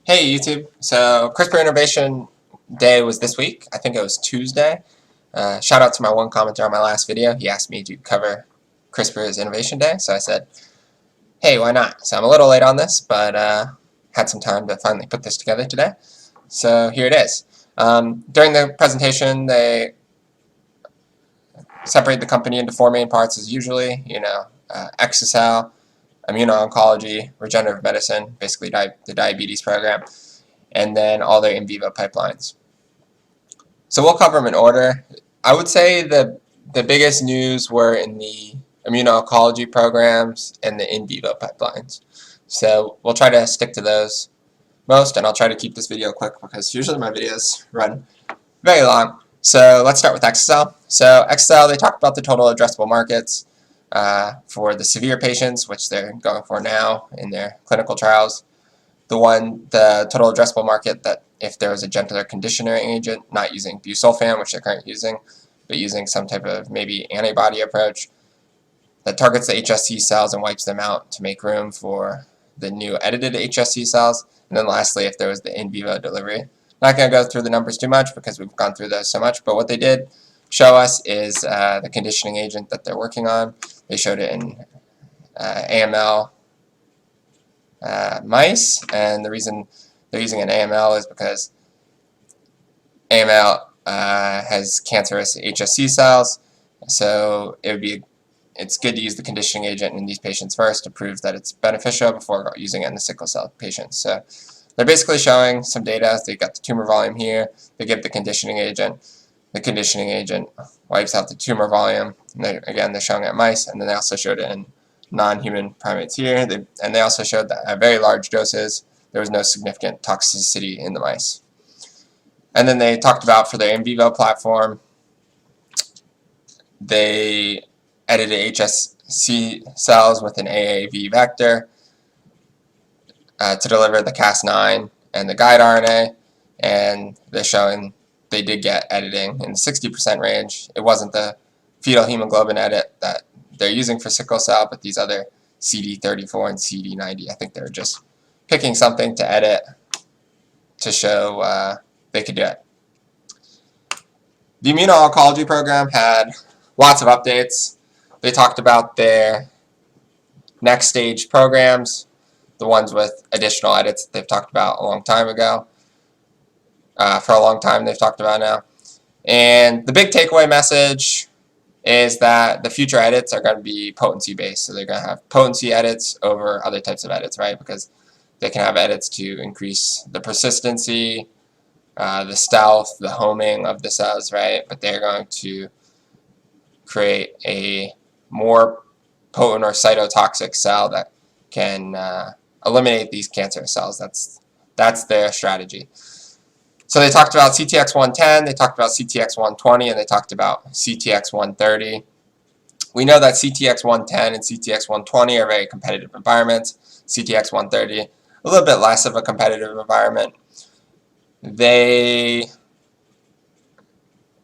Hey YouTube. So CRISPR Innovation Day was this week. I think it was Tuesday. Shout out to my one commenter on my last video. He asked me to cover CRISPR's Innovation Day, so I said, hey, why not? So I'm a little late on this, but had some time to finally put this together today. So here it is. During the presentation, they separate the company into four main parts as usually, exocell, immuno-oncology, regenerative medicine, basically the diabetes program, and then all their in vivo pipelines. So we'll cover them in order. I would say the biggest news were in the immuno-oncology programs and the in vivo pipelines. So we'll try to stick to those most, and I'll try to keep this video quick because usually my videos run very long. So let's start with exocell. So exocell, they talked about the total addressable markets for the severe patients, which they're going for now in their clinical trials. The total addressable market that if there was a gentler conditioning agent, not using busulfan, which they're currently using, but using some type of maybe antibody approach that targets the HSC cells and wipes them out to make room for the new edited HSC cells. And then lastly, if there was the in vivo delivery. Not going to go through the numbers too much because we've gone through those so much, but what they did show us is the conditioning agent that they're working on. They showed it in AML mice, and the reason they're using an AML is because AML has cancerous HSC cells, so it's good to use the conditioning agent in these patients first to prove that it's beneficial before using it in the sickle cell patients. So they're basically showing some data. They got the tumor volume here. They give the conditioning agent. The conditioning agent wipes out the tumor volume. And again, they're showing it in mice, and then they also showed it in non-human primates here. And they also showed that at very large doses, there was no significant toxicity in the mice. And then they talked about for their in vivo platform, they edited HSC cells with an AAV vector to deliver the Cas9 and the guide RNA, and they're showing they did get editing in the 60% range. It wasn't the fetal hemoglobin edit that they're using for sickle cell, but these other CD34 and CD90. I think they were just picking something to edit to show they could do it. The immuno-oncology program had lots of updates. They talked about their next stage programs, the ones with additional edits that they've talked about a long time ago. For a long time they've talked about now. And the big takeaway message is that the future edits are going to be potency based. So they're going to have potency edits over other types of edits, right? Because they can have edits to increase the persistency, the stealth, the homing of the cells, right? But they're going to create a more potent or cytotoxic cell that can eliminate these cancerous cells. That's their strategy. So they talked about CTX110, they talked about CTX120, and they talked about CTX130. We know that CTX110 and CTX120 are very competitive environments. CTX130, a little bit less of a competitive environment. The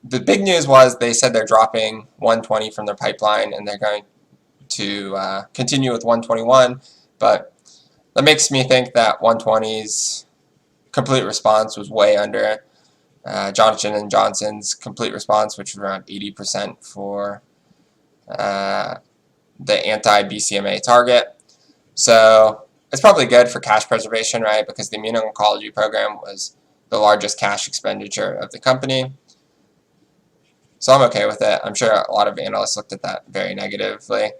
big news was they said they're dropping 120 from their pipeline and they're going to continue with 121, but that makes me think that 120's complete response was way under Johnson & Johnson's complete response, which was around 80% for the anti-BCMA target. So it's probably good for cash preservation, right? Because the immuno-oncology program was the largest cash expenditure of the company. So I'm okay with it. I'm sure a lot of analysts looked at that very negatively.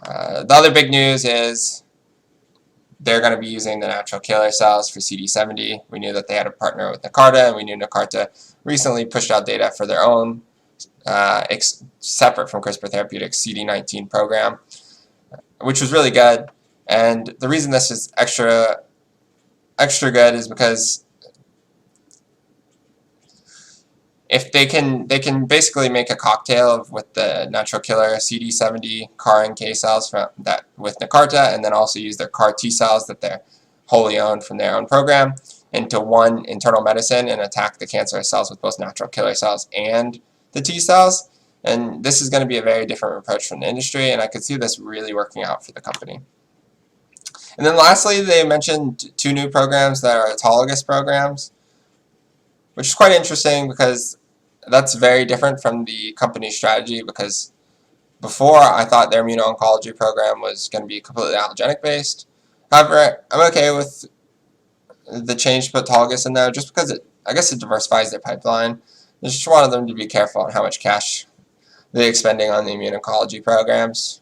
The other big news is they're going to be using the natural killer cells for CD70. We knew that they had a partner with Nkarta, and we knew Nkarta recently pushed out data for their own, separate from CRISPR Therapeutics, CD19 program, which was really good. And the reason this is extra good is because if they can basically make a cocktail with the natural killer CD70 CAR NK cells from that with Nkarta, and then also use their CAR T cells that they're wholly owned from their own program into one internal medicine and attack the cancerous cells with both natural killer cells and the T cells. And this is going to be a very different approach from the industry, and I could see this really working out for the company. And then lastly, they mentioned 2 new programs that are autologous programs, which is quite interesting because that's very different from the company's strategy, because before I thought their immuno-oncology program was going to be completely allogenic based. However, I'm okay with the change to put autologous in there just because I guess it diversifies their pipeline. I just wanted them to be careful on how much cash they're expending on the immuno-oncology programs.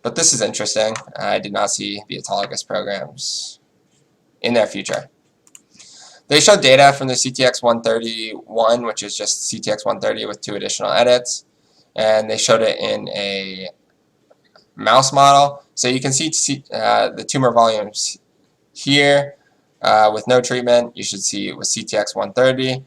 But this is interesting. I did not see the autologous programs in their future. They showed data from the CTX131, which is just CTX130 with 2 additional edits, and they showed it in a mouse model. So you can see the tumor volumes here with no treatment. You should see with CTX130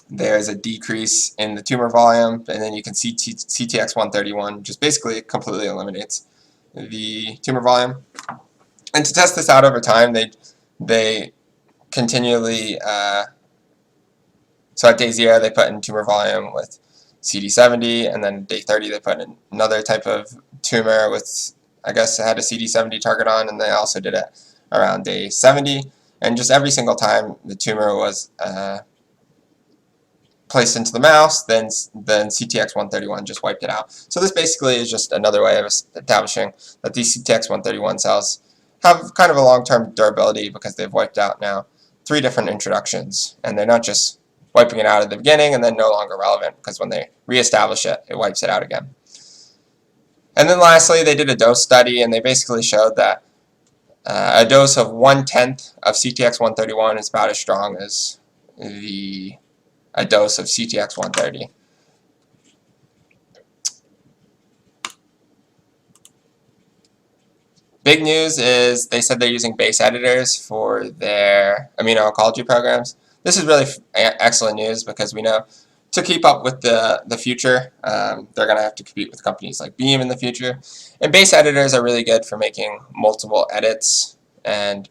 there's a decrease in the tumor volume, and then you can see CTX131 just basically completely eliminates the tumor volume. And to test this out over time, they continually, so at day 0 they put in tumor volume with CD70, and then day 30 they put in another type of tumor with, I guess it had a CD70 target on, and they also did it around day 70. And just every single time the tumor was placed into the mouse, then CTX131 just wiped it out. So this basically is just another way of establishing that these CTX131 cells have kind of a long-term durability because they've wiped out now 3 different introductions, and they're not just wiping it out at the beginning and then no longer relevant, because when they reestablish it, it wipes it out again. And then lastly, they did a dose study, and they basically showed that a dose of 1/10 of CTX131 is about as strong as a dose of CTX130. Big news is they said they're using base editors for their immuno-oncology programs. This is really excellent news, because we know to keep up with the future, they're going to have to compete with companies like Beam in the future. And base editors are really good for making multiple edits, and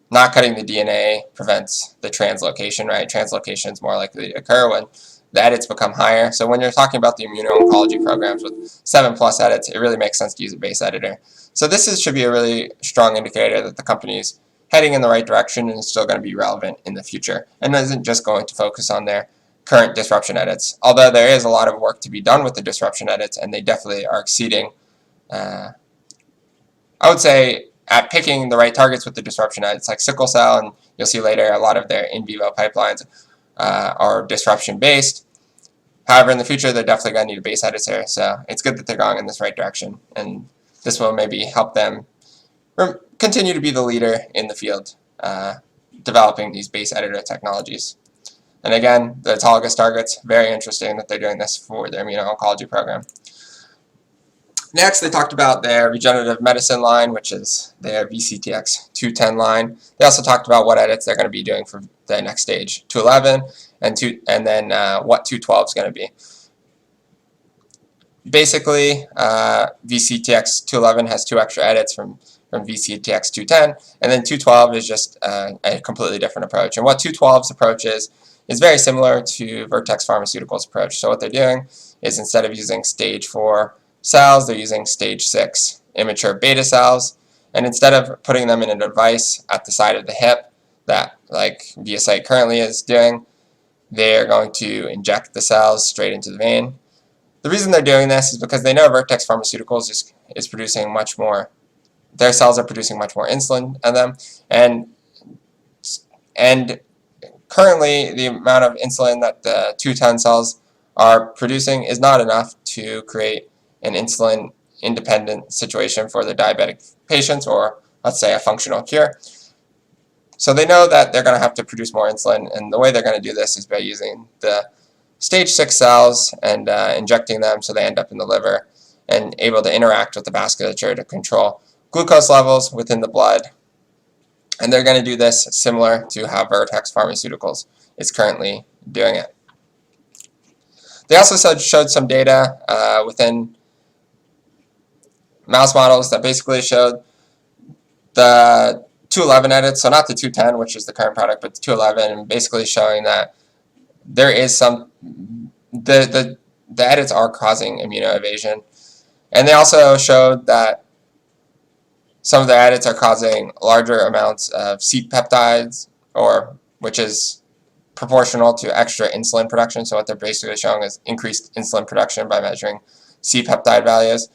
not cutting the DNA prevents the translocation, right? Translocation is more likely to occur when the edits become higher. So when you're talking about the immuno-oncology programs with 7+ edits, it really makes sense to use a base editor. So this should be a really strong indicator that the company is heading in the right direction and is still going to be relevant in the future, and isn't just going to focus on their current disruption edits. Although there is a lot of work to be done with the disruption edits, and they definitely are exceeding, I would say, at picking the right targets with the disruption edits, like sickle cell, and you'll see later a lot of their in vivo pipelines are disruption based. However, in the future, they're definitely going to need a base editor, so it's good that they're going in this right direction, and this will maybe help them continue to be the leader in the field, developing these base editor technologies. And again, the autologous targets, very interesting that they're doing this for their immuno-oncology program. Next, they talked about their regenerative medicine line, which is their VCTX210 line. They also talked about what edits they're going to be doing for the next stage, 211, and then what 212 is going to be. Basically, VCTX211 has 2 extra edits from VCTX210, and then 212 is just a completely different approach. And what 212's approach is very similar to Vertex Pharmaceuticals' approach. So what they're doing is, instead of using stage 4 cells, they're using stage 6 immature beta cells, and instead of putting them in a device at the side of the hip that like ViaCyte currently is doing, they're going to inject the cells straight into the vein. The reason they're doing this is because they know Vertex Pharmaceuticals is producing much more, their cells are producing much more insulin in them, and currently the amount of insulin that the 210 cells are producing is not enough to create an insulin independent situation for the diabetic patients, or let's say a functional cure. So they know that they're going to have to produce more insulin, and the way they're going to do this is by using the stage 6 cells and injecting them so they end up in the liver and able to interact with the vasculature to control glucose levels within the blood. And they're going to do this similar to how Vertex Pharmaceuticals is currently doing it. They also showed some data within mouse models that basically showed the 211 edits, so not the 210, which is the current product, but the 211, and basically showing that there is some, the edits are causing immunoevasion. And they also showed that some of the edits are causing larger amounts of C-peptides, which is proportional to extra insulin production. So what they're basically showing is increased insulin production by measuring C-peptide values.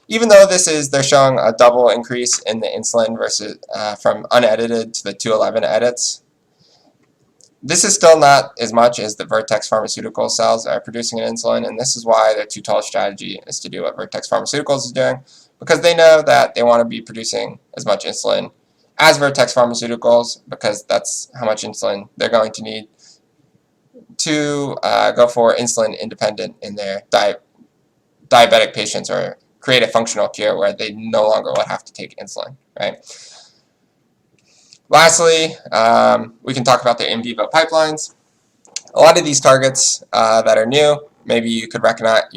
Even though they're showing a double increase in the insulin versus from unedited to the 211 edits. This is still not as much as the Vertex Pharmaceutical cells are producing an insulin, and this is why their two-tall strategy is to do what Vertex Pharmaceuticals is doing, because they know that they want to be producing as much insulin as Vertex Pharmaceuticals, because that's how much insulin they're going to need to go for insulin independent in their diabetic patients, or create a functional cure where they no longer will have to take insulin, right? Lastly, we can talk about the in vivo pipelines. A lot of these targets that are new, maybe you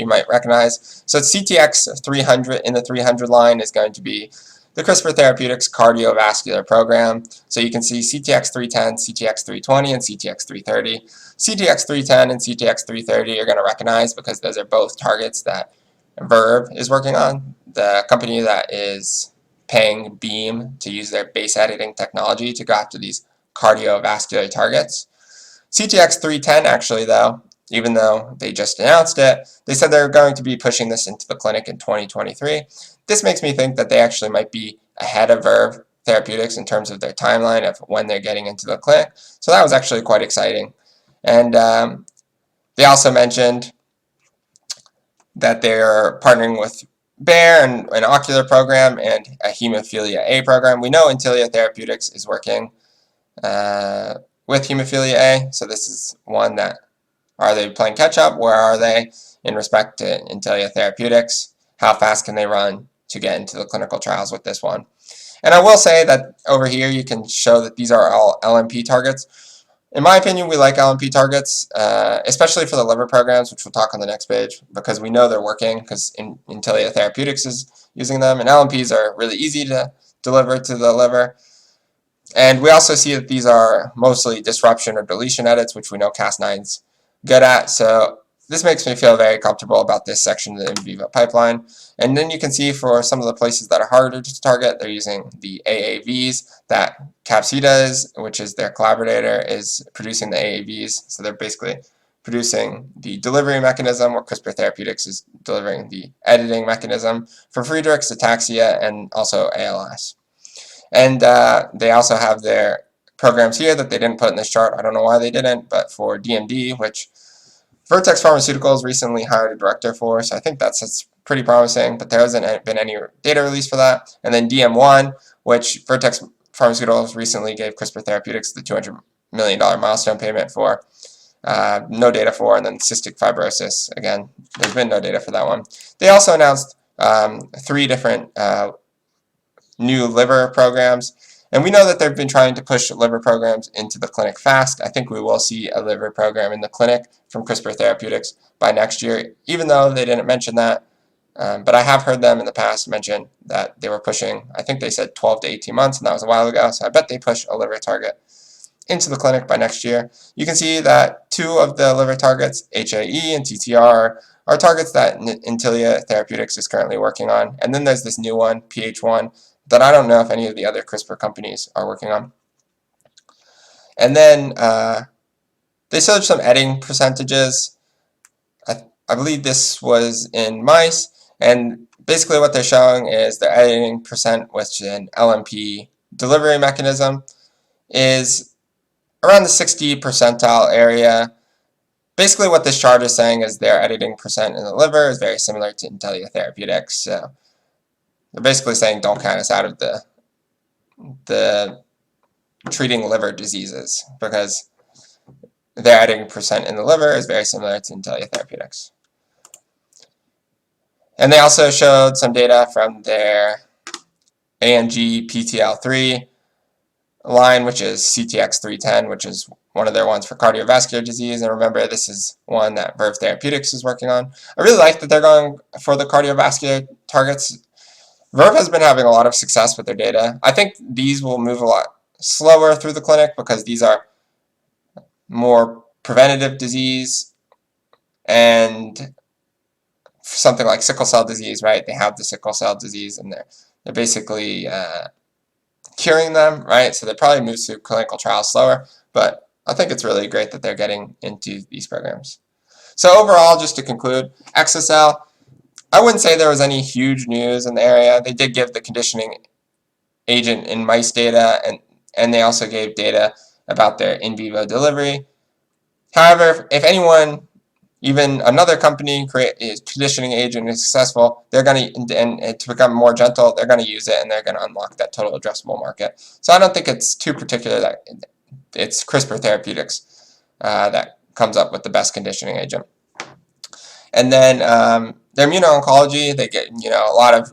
might recognize. So CTX 300 in the 300 line is going to be the Crispr Therapeutics cardiovascular program. So you can see CTX 310, CTX 320, and CTX 330. CTX 310 and CTX 330 you're going to recognize because those are both targets that Verve is working on, the company that is paying Beam to use their base editing technology to go after these cardiovascular targets. CTX 310 actually, though, even though they just announced it, they said they're going to be pushing this into the clinic in 2023. This makes me think that they actually might be ahead of Verve Therapeutics in terms of their timeline of when they're getting into the clinic. So that was actually quite exciting. And they also mentioned that they're partnering with Bayer and an ocular program and a hemophilia A program. We know Intellia Therapeutics is working with hemophilia A, so this is one that, are they playing catch up? Where are they in respect to Intellia Therapeutics? How fast can they run to get into the clinical trials with this one? And I will say that over here you can show that these are all LNP targets. In my opinion, we like LNP targets, especially for the liver programs, which we'll talk on the next page, because we know they're working, because Intellia Therapeutics is using them, and LNPs are really easy to deliver to the liver. And we also see that these are mostly disruption or deletion edits, which we know Cas9's good at. So this makes me feel very comfortable about this section of the in vivo pipeline. And then you can see for some of the places that are harder to target, they're using the AAVs that Capsida which is their collaborator, is producing the AAVs. So they're basically producing the delivery mechanism, where CRISPR Therapeutics is delivering the editing mechanism for Friedreich's ataxia and also ALS. And they also have their programs here that they didn't put in this chart. I don't know why they didn't, but for DMD, which Vertex Pharmaceuticals recently hired a director for, so I think that's pretty promising, but there hasn't been any data release for that. And then DM1, which Vertex Pharmaceuticals recently gave CRISPR Therapeutics the $200 million milestone payment for. No data for. And then cystic fibrosis, again, there's been no data for that one. They also announced 3 different new liver programs, and we know that they've been trying to push liver programs into the clinic fast. I think we will see a liver program in the clinic from CRISPR Therapeutics by next year, even though they didn't mention that. But I have heard them in the past mention that they were pushing, I think they said 12 to 18 months, and that was a while ago, so I bet they push a liver target into the clinic by next year. You can see that 2 of the liver targets, HAE and TTR, are targets that Intellia Therapeutics is currently working on. And then there's this new one, PH1, that I don't know if any of the other CRISPR companies are working on. And then they showed some editing percentages. I believe this was in mice, and basically what they're showing is the editing percent with an LNP delivery mechanism is around the 60 percentile area. Basically what this chart is saying is their editing percent in the liver is very similar to Intellia Therapeutics. So they're basically saying don't count us out of the treating liver diseases, because their editing percent in the liver is very similar to Intellia Therapeutics. And they also showed some data from their ANG PTL3 line, which is CTX 310, which is one of their ones for cardiovascular disease. And remember, this is one that Verve Therapeutics is working on. I really like that they're going for the cardiovascular targets. Verve has been having a lot of success with their data. I think these will move a lot slower through the clinic because these are more preventative disease, and something like sickle cell disease, right? They have the sickle cell disease and they're basically curing them, right? So they probably move through clinical trials slower, but I think it's really great that they're getting into these programs. So overall, just to conclude, exa-cel, I wouldn't say there was any huge news in the area. They did give the conditioning agent in mice data, and they also gave data about their in vivo delivery. However, if anyone, even another company, create a conditioning agent is successful, they're going to, and to become more gentle, they're going to use it and they're going to unlock that total addressable market. So I don't think it's too particular that it's CRISPR Therapeutics that comes up with the best conditioning agent. And then their immuno-oncology, they get a lot of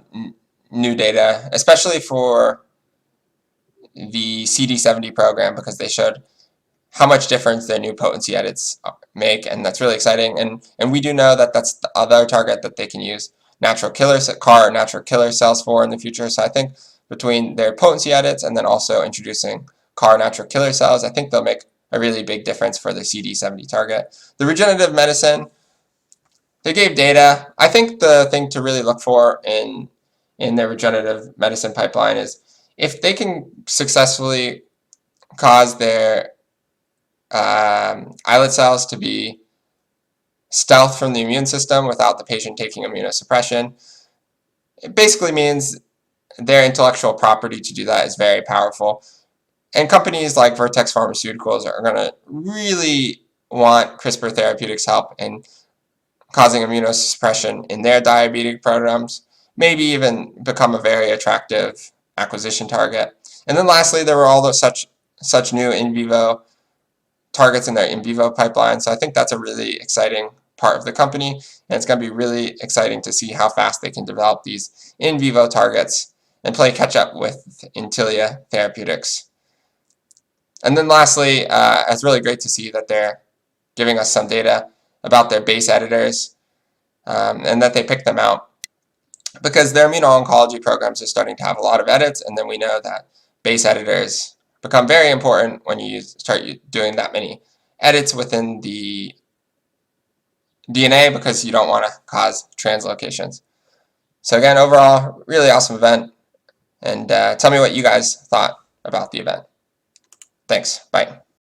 new data, especially for the CD70 program, because they showed how much difference their new potency edits make, and that's really exciting. And we do know that that's the other target that they can use CAR natural killer cells for in the future. So I think between their potency edits and then also introducing CAR natural killer cells, I think they'll make a really big difference for the CD70 target. The regenerative medicine, they gave data. I think the thing to really look for in their regenerative medicine pipeline is if they can successfully cause their islet cells to be stealth from the immune system without the patient taking immunosuppression. It basically means their intellectual property to do that is very powerful. And companies like Vertex Pharmaceuticals are going to really want CRISPR Therapeutics help in causing immunosuppression in their diabetic programs, maybe even become a very attractive acquisition target. And then lastly, there were all those such new in vivo targets in their in vivo pipeline. So I think that's a really exciting part of the company, and it's going to be really exciting to see how fast they can develop these in vivo targets and play catch up with Intellia Therapeutics. And then lastly, it's really great to see that they're giving us some data about their base editors and that they picked them out because their immuno-oncology programs are starting to have a lot of edits, and then we know that base editors become very important when you start doing that many edits within the DNA because you don't want to cause translocations. So again, overall, really awesome event, and tell me what you guys thought about the event. Thanks. Bye.